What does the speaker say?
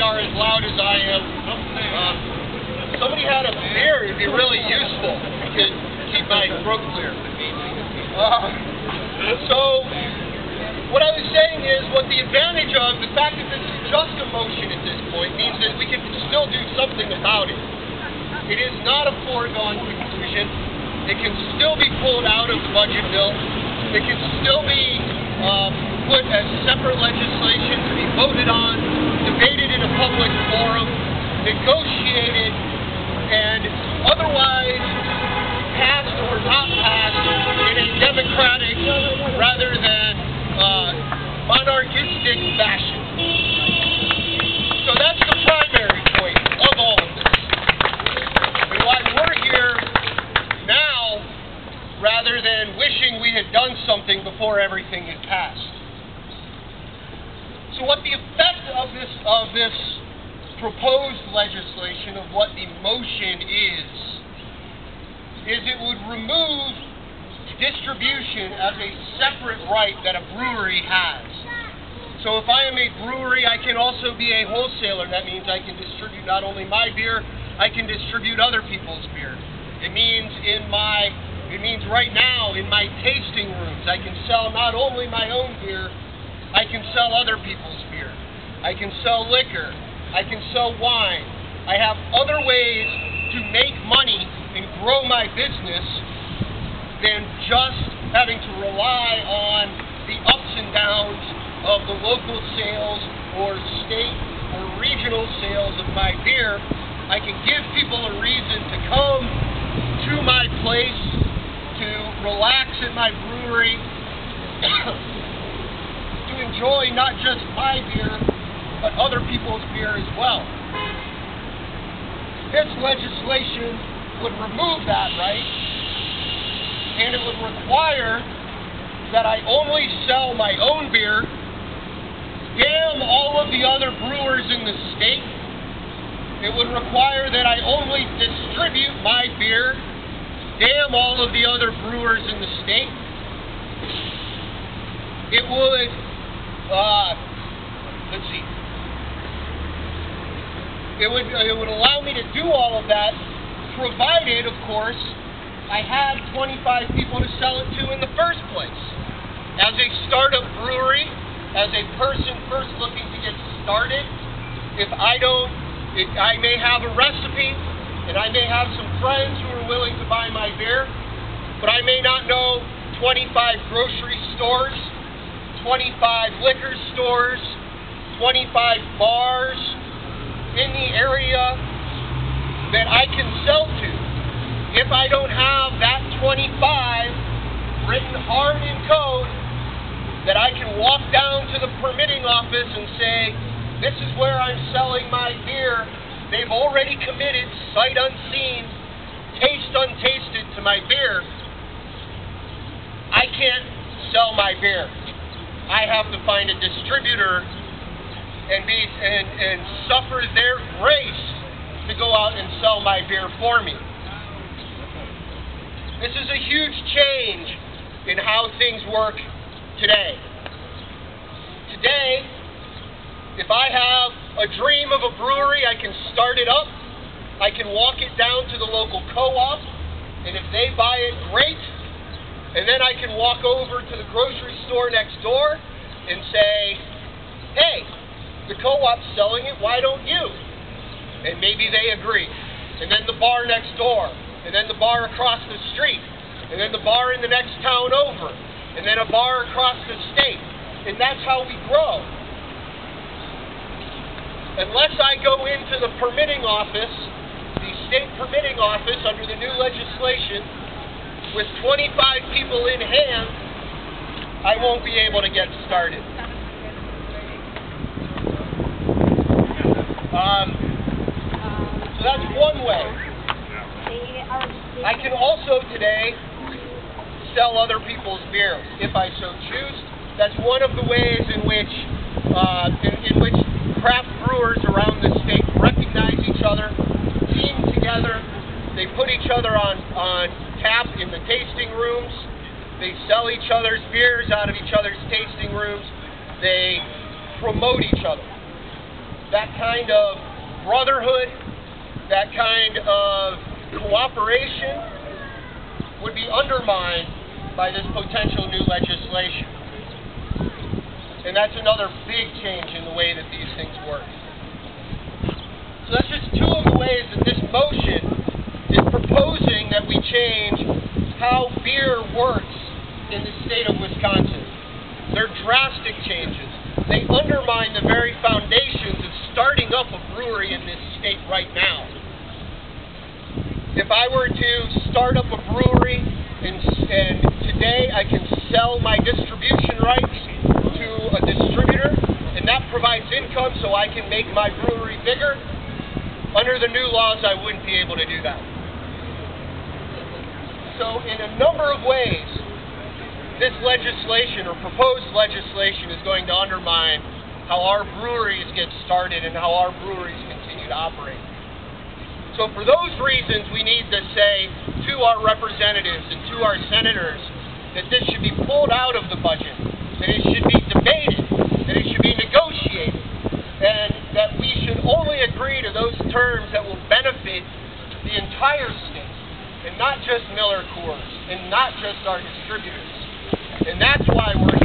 are as loud as I am. If somebody had a beer, it'd be really useful to keep my throat clear. So, what I was saying is, what the advantage of the fact that this is just a motion at this point means that we can still do something about it. It is not a foregone conclusion. It can still be pulled out of the budget bill. It can still be put as separate legislation to be voted on, debated in a public forum, negotiated, and otherwise passed or not passed in a democratic rather than monarchistic fashion. So that's the primary point of all of this. And why we're here now rather than wishing we had done something before everything had passed. So what the effect of this proposed legislation, of what the motion is it would remove distribution as a separate right that a brewery has. So if I am a brewery, I can also be a wholesaler. That means I can distribute not only my beer, I can distribute other people's beer. It means right now in my tasting rooms, I can sell not only my own beer, I can sell other people's beer. I can sell liquor. I can sell wine. I have other ways to make money and grow my business than just having to rely on the ups and downs of the local sales or state or regional sales of my beer. I can give people a reason to come to my place, to relax at my brewery, to enjoy not just my beer, but other people's beer as well. This legislation would remove that right, and it would require that I only sell my own beer, damn all of the other brewers in the state. It would require that I only distribute my beer, damn all of the other brewers in the state. It would, let's see. It would allow me to do all of that, provided, of course, I had 25 people to sell it to in the first place. As a startup brewery, as a person first looking to get started, I may have a recipe, and I may have some friends who are willing to buy my beer, but I may not know 25 grocery stores, 25 liquor stores, 25 bars in the area that I can sell to. If I don't have that 25 written hard in code, that I can walk down to the permitting office and say, this is where I'm selling my beer. They've already committed, sight unseen, taste untasted to my beer. I can't sell my beer. I have to find a distributor and suffer their grace to go out and sell my beer for me. This is a huge change in how things work today. Today, if I have a dream of a brewery, I can start it up, I can walk it down to the local co-op, and if they buy it, great. And then I can walk over to the grocery store next door and say, hey, the co-op's selling it, why don't you? And maybe they agree. And then the bar next door, and then the bar across the street, and then the bar in the next town over, and then a bar across the state. And that's how we grow. Unless I go into the permitting office, the state permitting office under the new legislation, with 25 people in hand, I won't be able to get started. So that's one way. I can also today sell other people's beer if I so choose. That's one of the ways in which craft brewers around the state recognize each other, team together. They put each other on tap in the tasting rooms. They sell each other's beers out of each other's tasting rooms. They promote each other. that kind of brotherhood, that kind of cooperation would be undermined by this potential new legislation. And that's another big change in the way that these things work. So that's just two of the ways that this motion is proposing that we change how beer works in the state of Wisconsin. They're drastic changes. They undermine the very foundations of starting up a brewery in this state right now. If I were to start up a brewery and today I can sell my distribution rights to a distributor, and that provides income so I can make my brewery bigger, under the new laws I wouldn't be able to do that. So in a number of ways, this legislation or proposed legislation is going to undermine how our breweries get started and how our breweries continue to operate. So for those reasons, we need to say to our representatives and to our senators that this should be pulled out of the budget, that it should be debated, that it should be negotiated, and that we should only agree to those terms that will benefit the entire state, and not just Miller Coors, and not just our distributors. And that's why we're